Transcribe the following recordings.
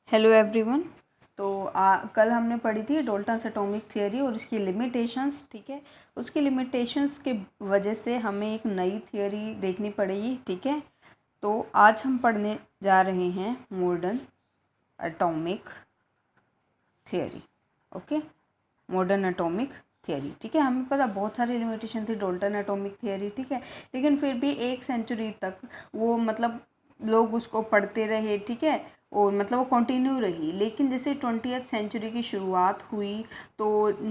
Hello everyone. तो कल हमने पढ़ी थी डाल्टन्स एटॉमिक थियरी और उसकी लिमिटेशंस। ठीक है, उसकी लिमिटेशंस के वजह से हमें एक नई थियरी देखनी पड़ेगी। ठीक है, तो आज हम पढ़ने जा रहे हैं modern atomic theory. Okay, modern atomic theory. ठीक है, हमें पता बहुत सारी लिमिटेशन थी डाल्टन एटॉमिक थियरी। ठीक है, लेकिन फिर भी 1 सेंचुरी तक वो मतलब लोग उसको पढ़ते रहे। ठीक है, और मतलब वो कंटिन्यू रही। लेकिन जैसे 20th सेंचुरी की शुरुआत हुई तो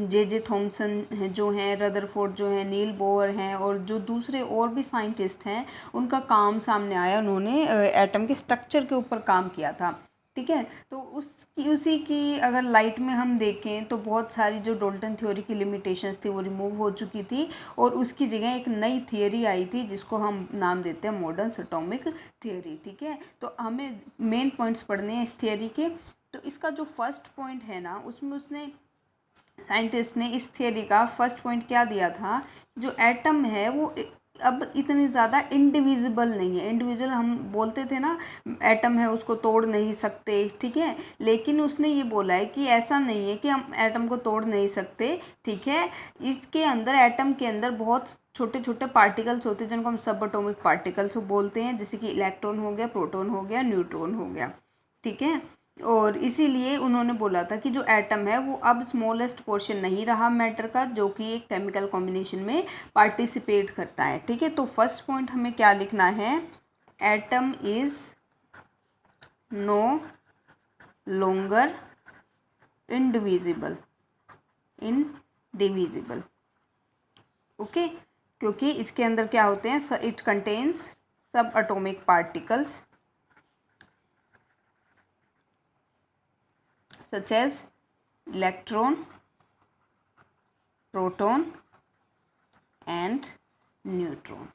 जे थॉमसन जो हैं, रदरफोर्ड जो हैं, नील बोर हैं और जो दूसरे और भी साइंटिस्ट हैं, उनका काम सामने आया। उन्होंने एटम के स्ट्रक्चर के ऊपर काम किया था। ठीक है, तो उसी की अगर लाइट में हम देखें तो बहुत सारी जो डाल्टन थ्योरी की लिमिटेशंस थी वो रिमूव हो चुकी थी और उसकी जगह एक नई थियरी आई थी जिसको हम नाम देते हैं मॉडर्न एटॉमिक थियरी। ठीक है, तो हमें मेन पॉइंट्स पढ़ने हैं इस थियरी के। तो इसका जो फर्स्ट पॉइंट है ना, उसमें उसने साइंटिस्ट ने इस थियरी का फर्स्ट पॉइंट क्या दिया था, जो एटम है वो अब इतनी ज़्यादा इंडिविजिबल नहीं है। इंडिविजुअल हम बोलते थे ना, एटम है उसको तोड़ नहीं सकते। ठीक है, लेकिन उसने ये बोला है कि ऐसा नहीं है कि हम एटम को तोड़ नहीं सकते। ठीक है, इसके अंदर एटम के अंदर बहुत छोटे छोटे पार्टिकल्स होते हैं जिनको हम सब एटॉमिक पार्टिकल्स बोलते हैं, जैसे कि इलेक्ट्रॉन हो गया, प्रोटॉन हो गया, न्यूट्रॉन हो गया। ठीक है, और इसीलिए उन्होंने बोला था कि जो एटम है वो अब स्मॉलेस्ट पोर्शन नहीं रहा मैटर का, जो कि एक केमिकल कॉम्बिनेशन में पार्टिसिपेट करता है। ठीक है, तो फर्स्ट पॉइंट हमें क्या लिखना है, atom is no longer indivisible. Okay, क्योंकि इसके अंदर क्या होते हैं, it contains subatomic particles such as electron, proton and neutron.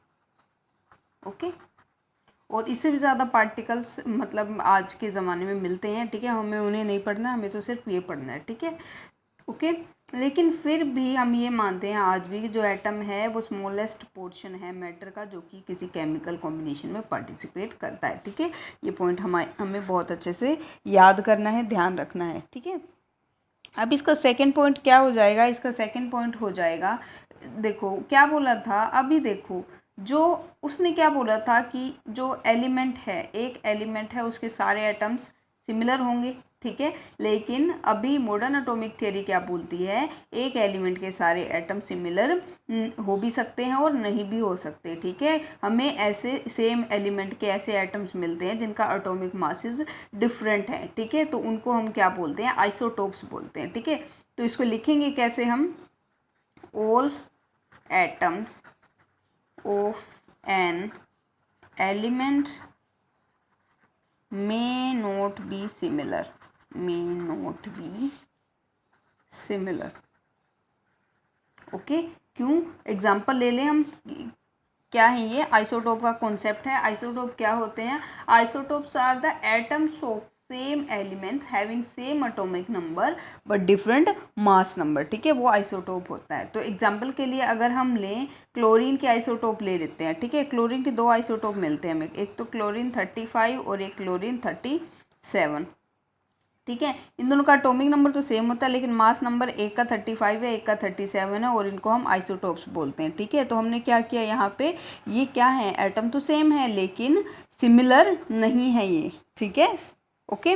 Okay, और इससे भी ज़्यादा पार्टिकल्स मतलब आज के ज़माने में मिलते हैं। ठीक है, हमें उन्हें नहीं पढ़ना, हमें तो सिर्फ ये पढ़ना है। ठीक है, ओके, लेकिन फिर भी हम ये मानते हैं आज भी कि जो एटम है वो स्मॉलेस्ट पोर्शन है मैटर का, जो कि किसी केमिकल कॉम्बिनेशन में पार्टिसिपेट करता है। ठीक है, ये पॉइंट हमें बहुत अच्छे से याद करना है, ध्यान रखना है। ठीक है, अब इसका सेकंड पॉइंट क्या हो जाएगा, इसका सेकंड पॉइंट हो जाएगा, देखो क्या बोला था अभी, देखो जो उसने क्या बोला था कि जो एलिमेंट है, एक एलिमेंट है उसके सारे एटम्स सिमिलर होंगे। ठीक है, लेकिन अभी मॉडर्न एटॉमिक थ्योरी क्या बोलती है, एक एलिमेंट के सारे एटम सिमिलर हो भी सकते हैं और नहीं भी हो सकते। ठीक है, हमें ऐसे सेम एलिमेंट के ऐसे एटम्स मिलते हैं जिनका एटॉमिक मासेस डिफरेंट है। ठीक है, तो उनको हम क्या बोलते हैं, आइसोटोप्स बोलते हैं। ठीक है, तो इसको लिखेंगे कैसे हम, all atoms of an element may not be similar, may not be similar. Okay, क्यों, एग्जाम्पल ले लें हम, क्या है ये, आइसोटोप का कॉन्सेप्ट है। आइसोटोप क्या होते हैं, isotopes are the atoms of same element having same atomic number but different mass number. ठीक है, वो आइसोटोप होता है। तो एग्जांपल के लिए अगर हम लें, क्लोरीन के आइसोटोप ले लेते हैं। ठीक है, क्लोरीन के 2 आइसोटोप मिलते हैं हमें, एक तो क्लोरीन 35 और एक क्लोरीन 37। ठीक है, इन दोनों का एटॉमिक नंबर तो सेम होता है, लेकिन मास नंबर एक का 35 है, एक का 37 है, और इनको हम आइसोटोप्स बोलते हैं। ठीक है, तो हमने क्या किया यहाँ पे, ये क्या है, एटम तो सेम है लेकिन सिमिलर नहीं है ये। ठीक है, ओके।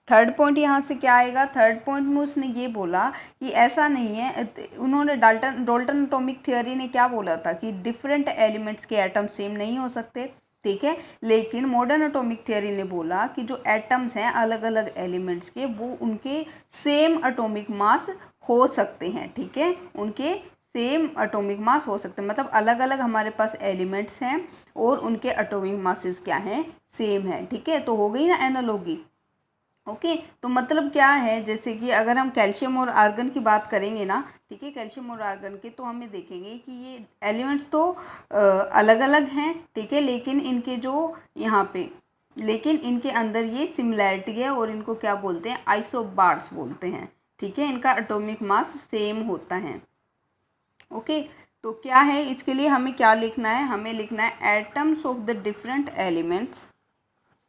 थर्ड पॉइंट यहाँ से क्या आएगा, थर्ड पॉइंट में उसने ये बोला कि ऐसा नहीं है, उन्होंने डाल्टन एटॉमिक थियरी ने क्या बोला था कि डिफरेंट एलिमेंट्स के एटम सेम नहीं हो सकते। ठीक है, लेकिन मॉडर्न एटॉमिक थियरी ने बोला कि जो एटम्स हैं अलग अलग एलिमेंट्स के, वो उनके सेम एटॉमिक मास हो सकते हैं। ठीक है, उनके सेम एटॉमिक मास हो सकते हैं, मतलब अलग अलग हमारे पास एलिमेंट्स हैं और उनके एटॉमिक मासेस क्या हैं, सेम है। ठीक है, तो हो गई ना एनालॉजी। ओके, तो मतलब क्या है, जैसे कि अगर हम कैल्शियम और आर्गन की बात करेंगे ना, ठीक है, कैल्शियम और आर्गन के, तो हमें देखेंगे कि ये एलिमेंट्स तो अलग अलग हैं। ठीक है, लेकिन इनके जो यहाँ पे, लेकिन इनके अंदर ये सिमिलैरिटी है और इनको क्या बोलते हैं, आइसोबार्स बोलते हैं। ठीक है, इनका एटॉमिक मास सेम होता है। ओके, तो क्या है, इसके लिए हमें क्या लिखना है, हमें लिखना है atoms of the different elements,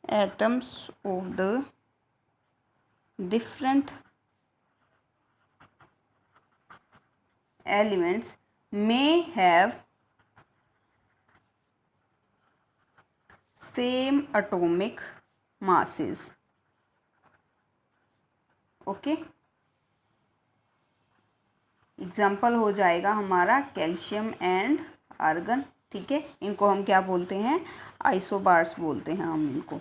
atoms of the different elements may have same atomic masses. Okay, example हो जाएगा हमारा कैल्शियम एंड आर्गन, ठीक है। इनको हम क्या बोलते हैं, आइसोबार्स बोलते हैं हम इनको।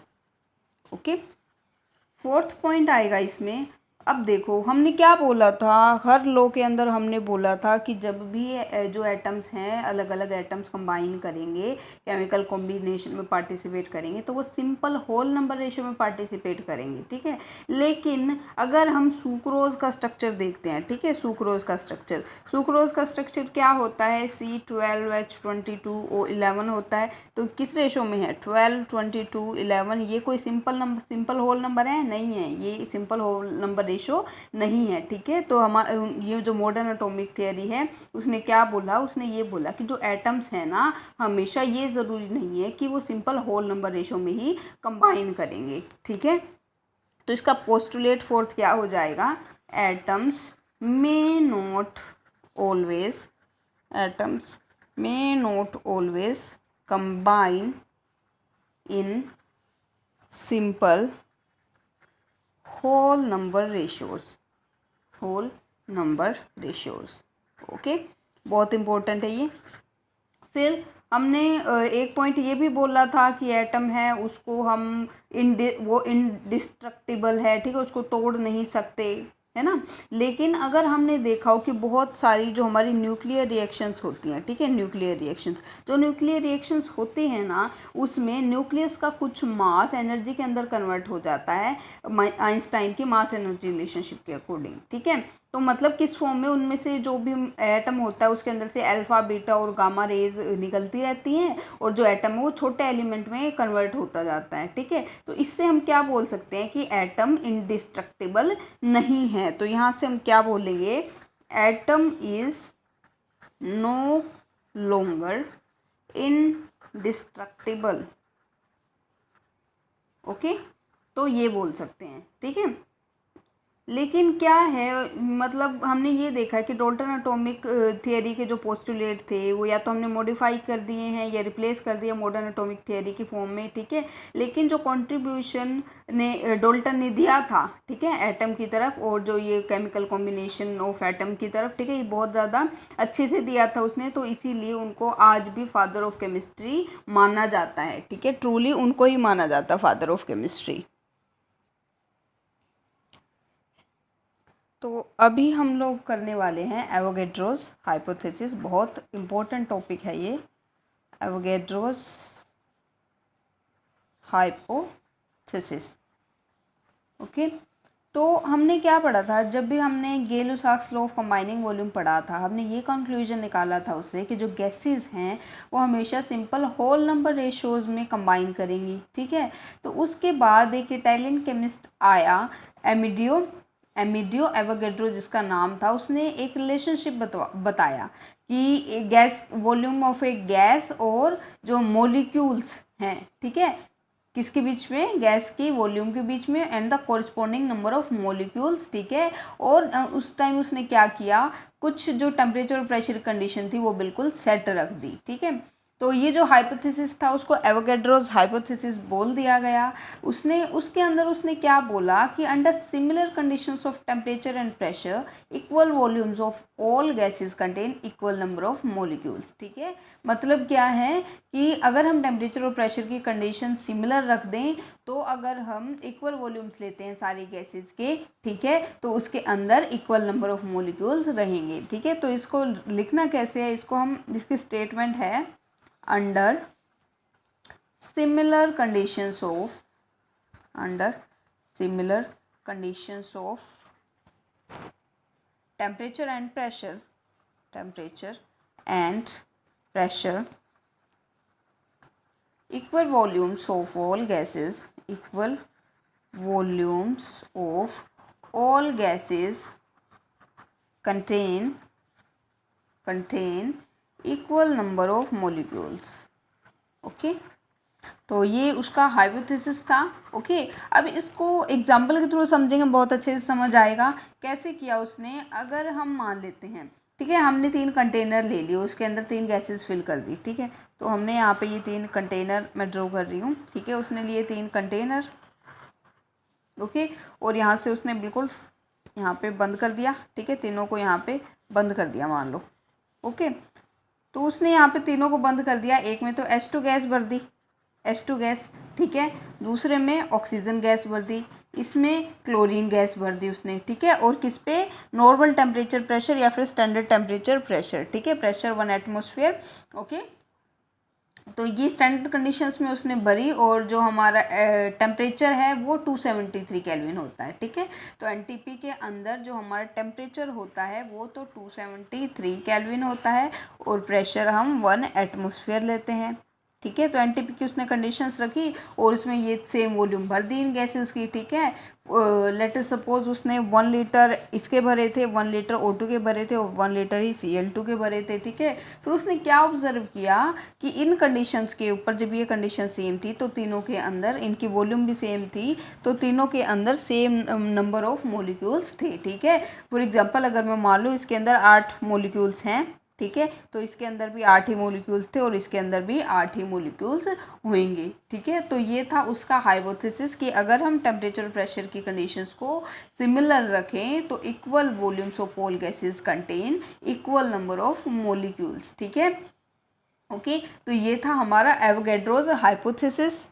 ओके, फोर्थ पॉइंट आएगा इसमें। अब देखो हमने क्या बोला था, हर लॉ के अंदर हमने बोला था कि जब भी जो एटम्स हैं अलग अलग एटम्स कंबाइन करेंगे, केमिकल कॉम्बिनेशन में पार्टिसिपेट करेंगे, तो वो सिंपल होल नंबर रेशियो में पार्टिसिपेट करेंगे, ठीक है। लेकिन अगर हम सुक्रोज का स्ट्रक्चर देखते हैं, ठीक है, सुक्रोज का स्ट्रक्चर क्या होता है, C12H22O11 होता है। तो किस रेशो में है, 12, 22, 11। ये कोई सिंपल होल नंबर है, नहीं है, ये सिंपल होल नंबर रेशो नहीं है, ठीक है। तो हमारा ये जो मॉडर्न एटॉमिक थियरी है उसने क्या बोला, उसने ये बोला कि जो एटम्स है ना, हमेशा ये ज़रूरी नहीं है कि वो सिंपल होल नंबर रेशो में ही कंबाइन करेंगे, ठीक है। तो इसका पोस्टुलेट फोर्थ क्या हो जाएगा, atoms may not always combine in simple whole number ratios. Okay, बहुत इंपॉर्टेंट है ये। फिर हमने एक पॉइंट ये भी बोला था कि एटम है उसको हम वो इनडिस्ट्रक्टिबल है, ठीक है, उसको तोड़ नहीं सकते, है ना। लेकिन अगर हमने देखा हो कि बहुत सारी जो हमारी न्यूक्लियर रिएक्शंस होती हैं, ठीक है, न्यूक्लियर रिएक्शंस होती हैं ना, उसमें न्यूक्लियस का कुछ मास एनर्जी के अंदर कन्वर्ट हो जाता है आइंस्टाइन की मास एनर्जी रिलेशनशिप के अकॉर्डिंग, ठीक है। तो मतलब किस फॉर्म में, उनमें से जो भी एटम होता है उसके अंदर से अल्फा बीटा और गामा रेज निकलती रहती हैं, और जो एटम है वो छोटे एलिमेंट में कन्वर्ट होता जाता है, ठीक है। तो इससे हम क्या बोल सकते हैं कि एटम इनडिस्ट्रक्टिबल नहीं है। तो यहाँ से हम क्या बोलेंगे, atom is no longer indestructible. Okay, तो ये बोल सकते हैं, ठीक है। लेकिन क्या है, मतलब हमने ये देखा है कि डाल्टन एटॉमिक थियरी के जो पोस्टुलेट थे वो या तो हमने मॉडिफाई कर दिए हैं या रिप्लेस कर दिया मॉडर्न एटॉमिक थियरी की फॉर्म में, ठीक है। लेकिन जो कंट्रीब्यूशन ने डाल्टन ने दिया था, ठीक है, एटम की तरफ, और जो ये केमिकल कॉम्बिनेशन ऑफ एटम की तरफ, ठीक है, ये बहुत ज़्यादा अच्छे से दिया था उसने। तो इसीलिए उनको आज भी फादर ऑफ केमिस्ट्री माना जाता है, ठीक है, ट्रूली उनको ही माना जाता है फादर ऑफ केमिस्ट्री। तो अभी हम लोग करने वाले हैं एवोगैड्रोस हाइपोथेसिस। बहुत इम्पोर्टेंट टॉपिक है ये, एवोगैड्रोस हाइपोथेसिस। ओके, तो हमने क्या पढ़ा था, जब भी हमने गेलुसाक्स लॉ ऑफ कंबाइनिंग वॉल्यूम पढ़ा था, हमने ये कंक्लूजन निकाला था उससे कि जो गैसेस हैं वो हमेशा सिंपल होल नंबर रेशोज़ में कंबाइन करेंगी, ठीक है। तो उसके बाद एक इटालियन केमिस्ट आया, एमिडियो एवोगैड्रो जिसका नाम था, उसने एक रिलेशनशिप बताया कि gas volume of A gas और जो मॉलिक्यूल्स हैं, ठीक है, किसके बीच में, गैस की वॉल्यूम के बीच में, and the corresponding number of molecules, ठीक है। और उस टाइम उसने क्या किया, कुछ जो टेम्परेचर और प्रेशर कंडीशन थी वो बिल्कुल सेट रख दी, ठीक है। तो ये जो हाइपोथेसिस था उसको एवोगैड्रोस हाइपोथेसिस बोल दिया गया। उसके अंदर उसने क्या बोला कि under similar conditions of temperature and pressure equal volumes of all gases contain equal number of molecules, ठीक है। मतलब क्या है कि अगर हम टेम्परेचर और प्रेशर की कंडीशन सिमिलर रख दें, तो अगर हम इक्वल वॉल्यूम्स लेते हैं सारी गैसेस के, ठीक है, तो उसके अंदर इक्वल नंबर ऑफ मॉलिक्यूल्स रहेंगे, ठीक है। तो इसको लिखना कैसे है, इसको हम, इसकी स्टेटमेंट है, under similar conditions of temperature and pressure equal volumes of all gases contain equal number of molecules. Okay, तो ये उसका हाइपोथेसिस था। ओके, अब इसको एग्जाम्पल के थ्रू समझेंगे, बहुत अच्छे से समझ आएगा। कैसे किया उसने, अगर हम मान लेते हैं, ठीक है, हमने 3 कंटेनर ले लिए, उसके अंदर 3 गैसेस फिल कर दी, ठीक है। तो हमने यहाँ पे ये 3 कंटेनर मैं ड्रॉ कर रही हूँ, ठीक है। उसने लिए 3 कंटेनर, ओके, और यहाँ से उसने बिल्कुल यहाँ पे बंद कर दिया, ठीक है, तीनों को यहाँ पे बंद कर दिया मान लो, ओके। तो उसने यहाँ पे तीनों को बंद कर दिया। एक में तो H2 गैस भर दी, H2 गैस, ठीक है। दूसरे में ऑक्सीजन गैस भर दी, इसमें क्लोरीन गैस भर दी उसने, ठीक है। और किस पे, नॉर्मल टेम्परेचर प्रेशर या फिर स्टैंडर्ड टेम्परेचर प्रेशर, ठीक है, प्रेशर 1 एटमॉस्फेयर, ओके। तो ये स्टैंडर्ड कंडीशंस में उसने भरी, और जो हमारा टेम्परेचर है वो 273 केल्विन होता है, ठीक है। तो एनटीपी के अंदर जो हमारा टेम्परेचर होता है वो तो 273 केल्विन होता है, और प्रेशर हम 1 एटमॉस्फेयर लेते हैं, ठीक है। तो एनटीपी की उसने कंडीशंस रखी, और उसमें ये सेम वॉल्यूम भर दी इन गैसेस की, ठीक है। लेट अस सपोज उसने 1 लीटर इसके भरे थे, 1 लीटर O2 के भरे थे, और 1 लीटर ही Cl2 के भरे थे, ठीक है। फिर उसने क्या ऑब्जर्व किया कि इन कंडीशंस के ऊपर जब ये कंडीशन सेम थी तो तीनों के अंदर इनकी वॉल्यूम भी सेम थी, तो तीनों के अंदर सेम नंबर ऑफ मोलिक्यूल्स थे, ठीक है। फॉर एग्जांपल अगर मैं मान लूँ इसके अंदर 8 मोलिक्यूल्स हैं, ठीक है, तो इसके अंदर भी 8 ही मोलिक्यूल्स थे, और इसके अंदर भी 8 ही मोलिक्यूल्स होंगे, ठीक है। तो ये था उसका हाइपोथेसिस कि अगर हम टेम्परेचर और प्रेशर की कंडीशंस को सिमिलर रखें तो equal volumes of all gases contain equal number of molecules, ठीक है, ओके। तो ये था हमारा एवोगैड्रोज हाइपोथेसिस।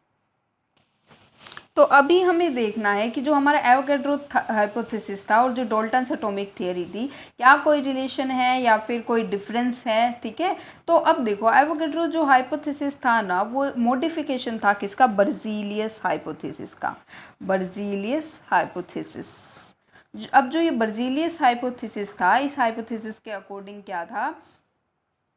तो अभी हमें देखना है कि जो हमारा एवोगैड्रो हाइपोथेसिस था और जो डाल्टन्स एटॉमिक थियरी थी, क्या कोई रिलेशन है या फिर कोई डिफरेंस है, ठीक है। तो अब देखो, एवोगैड्रो जो हाइपोथेसिस था ना, वो मॉडिफिकेशन था किसका, बर्जीलियस हाइपोथेसिस का, बर्जीलियस हाइपोथेसिस। अब जो ये बर्जीलियस हाइपोथेसिस था, इस हाइपोथेसिस के अकॉर्डिंग क्या था,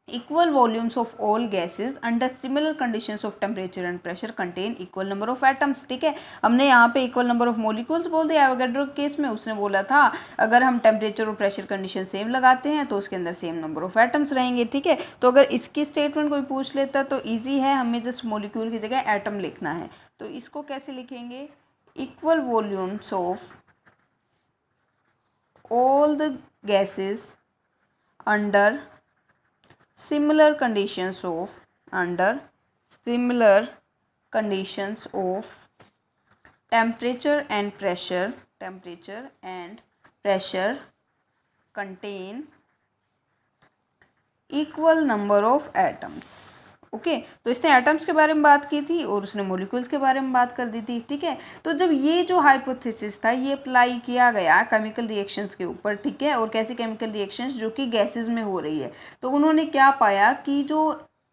equal volumes of all gases under similar conditions of temperature and pressure contain equal number of atoms, ठीक है। हमने यहाँ पे equal number of molecules बोल दिया। एवोगैड्रो केस में उसने बोला था अगर हम टेम्परेचर और प्रेशर कंडीशन सेम लगाते हैं तो उसके अंदर सेम नंबर ऑफ एटम्स रहेंगे, ठीक है। तो अगर इसकी स्टेटमेंट कोई पूछ लेता तो ईजी है, हमें जस्ट मोलिक्यूल की जगह एटम लिखना है। तो इसको कैसे लिखेंगे, equal volumes of all the gases under similar conditions of under similar conditions of temperature and pressure contain equal number of atoms, okay. तो इसने एटम्स के बारे में बात की थी और उसने मोलिक्यूल्स के बारे में बात कर दी थी, ठीक है। तो जब ये जो हाइपोथेसिस था ये अप्लाई किया गया केमिकल रिएक्शंस के ऊपर, ठीक है, और कैसी केमिकल रिएक्शंस जो कि गैसेस में हो रही है, तो उन्होंने क्या पाया कि जो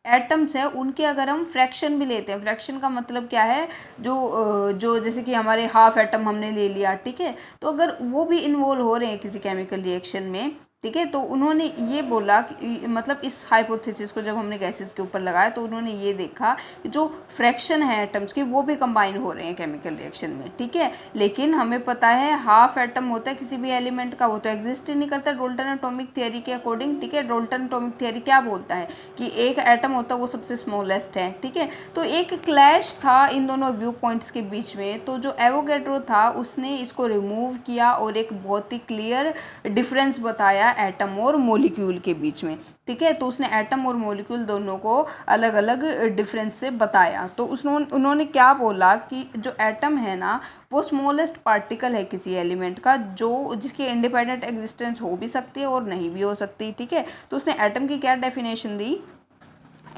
एटम्स है उनके अगर हम फ्रैक्शन भी लेते हैं, फ्रैक्शन का मतलब क्या है, जो जैसे कि हमारे हाफ एटम हमने ले लिया, ठीक है, तो अगर वो भी इन्वॉल्व हो रहे हैं किसी केमिकल रिएक्शन में, ठीक है, तो उन्होंने ये बोला कि मतलब इस हाइपोथेसिस को जब हमने गैसेस के ऊपर लगाया तो उन्होंने ये देखा कि जो फ्रैक्शन है एटम्स की वो भी कंबाइन हो रहे हैं केमिकल रिएक्शन में, ठीक है। लेकिन हमें पता है हाफ एटम होता है किसी भी एलिमेंट का, वो तो एग्जिस्ट ही नहीं करता डाल्टन एटॉमिक थियरी के अकॉर्डिंग, ठीक है। डाल्टन एटॉमिक थियरी क्या बोलता है कि एक एटम होता है वो सबसे स्मॉलेस्ट है, ठीक है। तो एक क्लैश था इन दोनों व्यू पॉइंट्स के बीच में, तो जो एवोगैड्रो था उसने इसको रिमूव किया और एक बहुत ही क्लियर डिफरेंस बताया एटम और मॉलिक्यूल के बीच में, ठीक है। तो उसने एटम और मॉलिक्यूल दोनों को अलग अलग डिफरेंस से बताया। तो उन्होंने क्या बोला कि जो एटम है ना वो स्मॉलेस्ट पार्टिकल है किसी एलिमेंट का, जो जिसकी इंडिपेंडेंट एग्जिस्टेंस हो भी सकती है और नहीं भी हो सकती, ठीक है। तो उसने एटम की क्या definition the,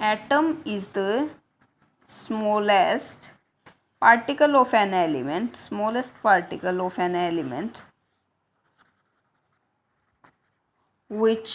atom is the smallest particle of an element, smallest particle of an element which